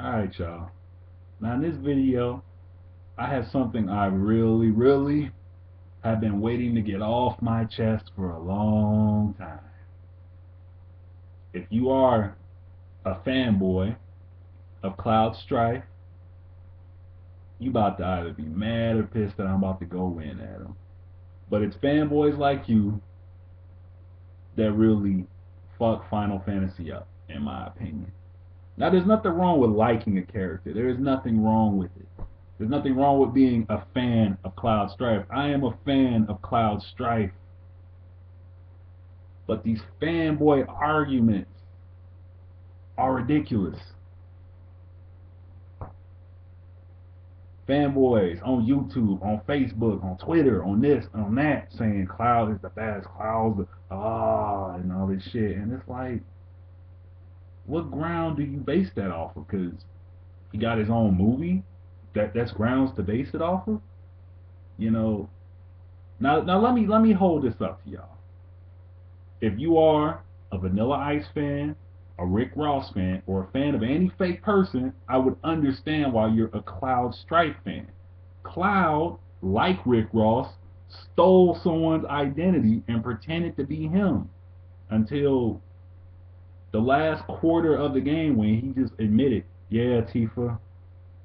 Alright, y'all. Now, in this video, I have something I really have been waiting to get off my chest for a long time. If you are a fanboy of Cloud Strife, you about to either be mad or pissed that I'm about to go in at them. But it's fanboys like you that really fuck Final Fantasy up, in my opinion. Now, there's nothing wrong with liking a character. There is nothing wrong with it. There's nothing wrong with being a fan of Cloud Strife. I am a fan of Cloud Strife. But these fanboy arguments are ridiculous. Fanboys on YouTube, on Facebook, on Twitter, on this, on that, saying Cloud is the best, Cloud's and all this shit. And it's like, what ground do you base that off of? Because he got his own movie. That's grounds to base it off of. You know. Now let me hold this up to y'all. If you are a Vanilla Ice fan, a Rick Ross fan, or a fan of any fake person, I would understand why you're a Cloud Strife fan. Cloud, like Rick Ross, stole someone's identity and pretended to be him until the last quarter of the game when he just admitted, yeah, Tifa,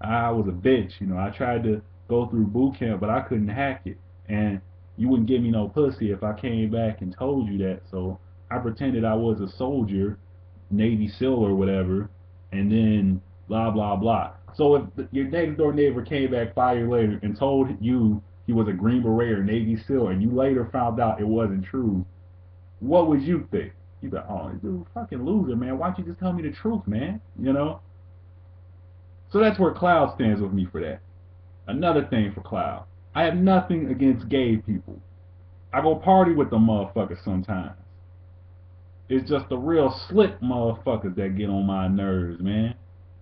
I was a bitch. I tried to go through boot camp, but I couldn't hack it. And you wouldn't give me no pussy if I came back and told you that. So I pretended I was a soldier, Navy SEAL or whatever, and then blah, blah, blah. So if your next door neighbor came back 5 years later and told you he was a Green Beret or Navy SEAL, and you later found out it wasn't true, what would you think? You'd be like, oh, dude, fucking loser, man. Why don't you just tell me the truth, man? So that's where Cloud stands with me for that. Another thing for Cloud. I have nothing against gay people. I go party with the motherfuckers sometimes. It's just the real slick motherfuckers that get on my nerves, man.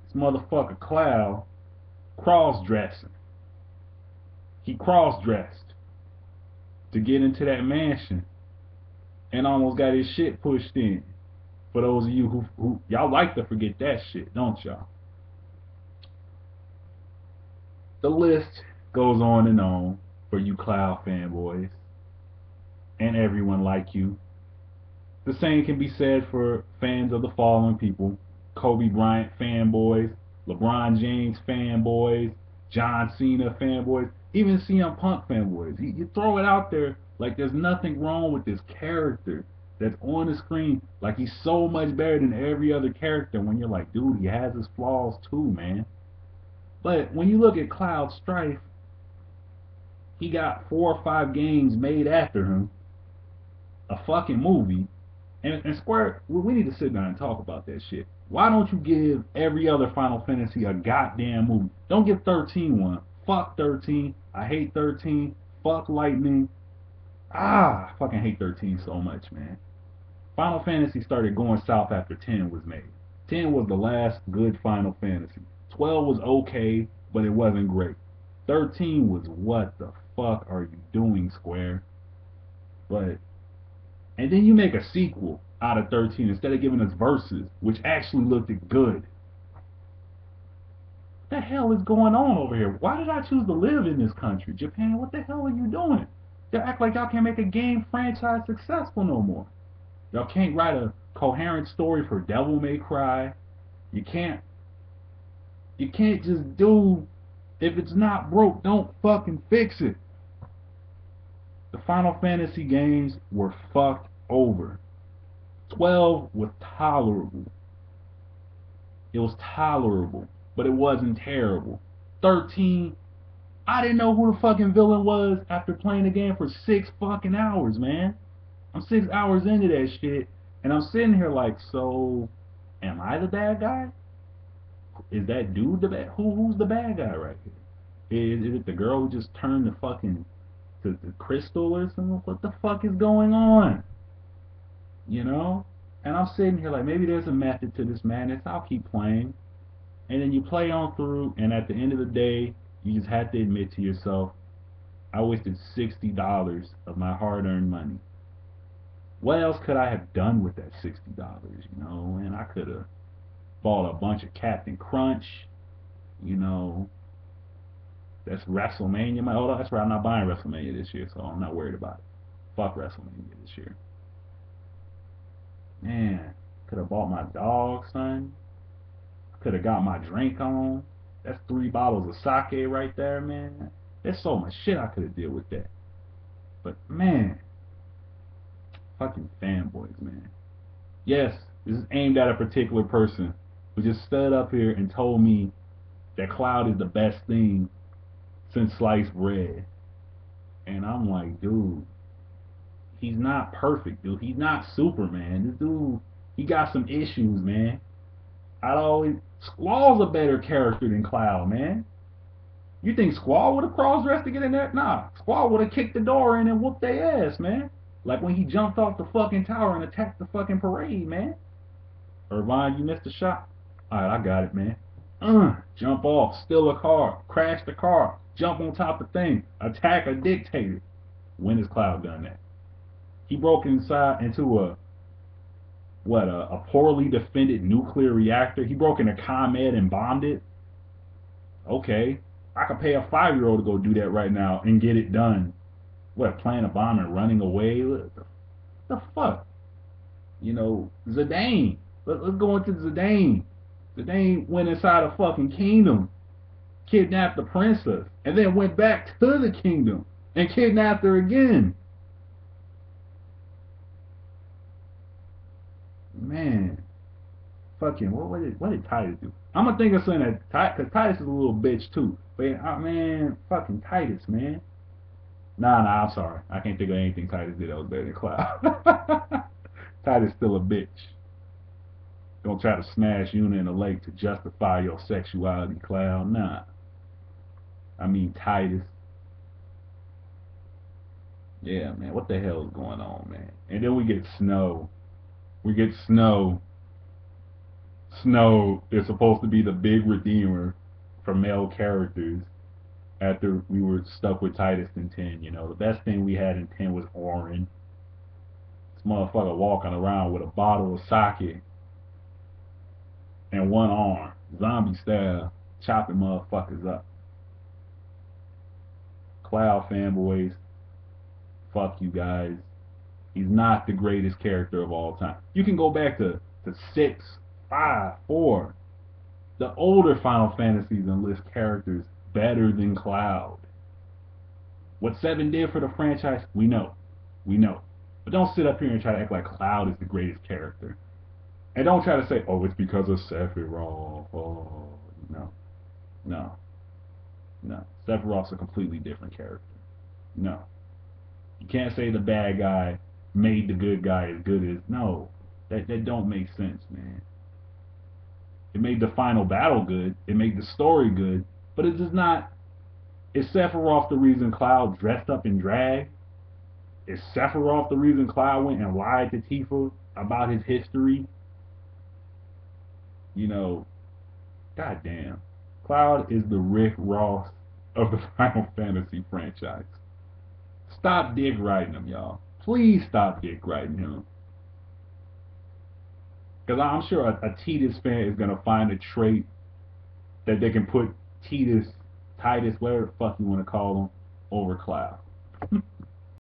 This motherfucker Cloud cross-dressing. He cross-dressed to get into that mansion and almost got his shit pushed in. For those of you who y'all like to forget that shit, don't y'all? The list goes on and on for you Cloud fanboys and everyone like you. The same can be said for fans of the following people: Kobe Bryant fanboys, LeBron James fanboys, John Cena fanboys, even CM Punk fanboys. You throw it out there like there's nothing wrong with this character that's on the screen, like he's so much better than every other character, when you're like, dude, he has his flaws too, man. But when you look at Cloud Strife, he got 4 or 5 games made after him, a fucking movie, and Square, we need to sit down and talk about that shit. Why don't you give every other Final Fantasy a goddamn movie? Don't give 13 one. Fuck 13. I hate 13. Fuck Lightning. I fucking hate 13 so much, man. Final Fantasy started going south after 10 was made. 10 was the last good Final Fantasy. 12 was okay, but it wasn't great. 13 was, what the fuck are you doing, Square? But and then you make a sequel out of 13 instead of giving us verses, which actually looked good. What the hell is going on over here? Why did I choose to live in this country? Japan, what the hell are you doing? Y'all act like y'all can't make a game franchise successful no more. Y'all can't write a coherent story for Devil May Cry. You can't just do, if it's not broke, don't fucking fix it. The Final Fantasy games were fucked over. 12 was tolerable. It was tolerable, but it wasn't terrible. 13, I didn't know who the fucking villain was after playing the game for 6 fucking hours, man. I'm 6 hours into that shit, and I'm sitting here like, so, am I the bad guy? Is that dude the bad? Who's the bad guy right here? Is it the girl who just turned the fucking to the crystal or something? What the fuck is going on? You know? And I'm sitting here like, maybe there's a method to this madness. I'll keep playing. And then you play on through, and at the end of the day, you just have to admit to yourself, I wasted $60 of my hard-earned money. What else could I have done with that $60? And I could have Bought a bunch of Captain Crunch. You know, that's WrestleMania. Oh, that's right. I'm not buying WrestleMania this year, so I'm not worried about it. Fuck WrestleMania this year. Man, could have bought my dog, son. Could have got my drink on. That's 3 bottles of sake right there, man. There's so much shit I could have did with that. But man, fucking fanboys, man. Yes, this is aimed at a particular person who just stood up here and told me that Cloud is the best thing since sliced bread. And I'm like, dude, he's not perfect, dude. He's not Superman. This dude, he got some issues, man. I'd always Squall's a better character than Cloud, man. You think Squall would have cross-dressed to get in there? Nah, Squall would have kicked the door in and whooped their ass, man. Like when he jumped off the fucking tower and attacked the fucking parade, man. Irvine, you missed a shot. Alright, I got it, man. Jump off, steal a car, crash the car, jump on top of thing, attack a dictator. When has Cloud done that? He broke inside into a poorly defended nuclear reactor. He broke into ComEd and bombed it. Okay, I could pay a 5-year-old to go do that right now and get it done. What, planting a bomb and running away? What the fuck? You know, Zidane. Let's go into Zidane. Zidane went inside a fucking kingdom, kidnapped the princess, and then went back to the kingdom and kidnapped her again. Man, fucking, what did Titus do? I'm gonna think of something that, cause Titus is a little bitch too. But man, fucking Titus, man. Nah, I'm sorry. I can't think of anything Titus did that was better than Cloud. Titus still a bitch. Don't try to smash Una in the lake to justify your sexuality, Cloud. Nah. I mean Titus. Yeah, man. What the hell is going on, man? And then we get Snow. We get Snow. Snow is supposed to be the big redeemer for male characters after we were stuck with Titus in 10. You know, the best thing we had in 10 was Orin. This motherfucker walking around with a bottle of sake and one arm, zombie style, chopping motherfuckers up. Cloud fanboys, fuck you guys. He's not the greatest character of all time. You can go back to 6, 5, 4. The older Final Fantasies and list characters better than Cloud. What 7 did for the franchise, we know. We know. But don't sit up here and try to act like Cloud is the greatest character. And don't try to say, oh, it's because of Sephiroth. Oh, no. No. No. Sephiroth's a completely different character. No. You can't say the bad guy made the good guy as good as... No. That don't make sense, man. It made the final battle good. It made the story good. But it does not... Is Sephiroth the reason Cloud dressed up in drag? Is Sephiroth the reason Cloud went and lied to Tifa about his history? You know, goddamn. Cloud is the Rick Ross of the Final Fantasy franchise. Stop dick riding him, y'all. Please stop dick riding him. Because I'm sure a Titus fan is going to find a trait that they can put Titus, whatever the fuck you want to call him, over Cloud.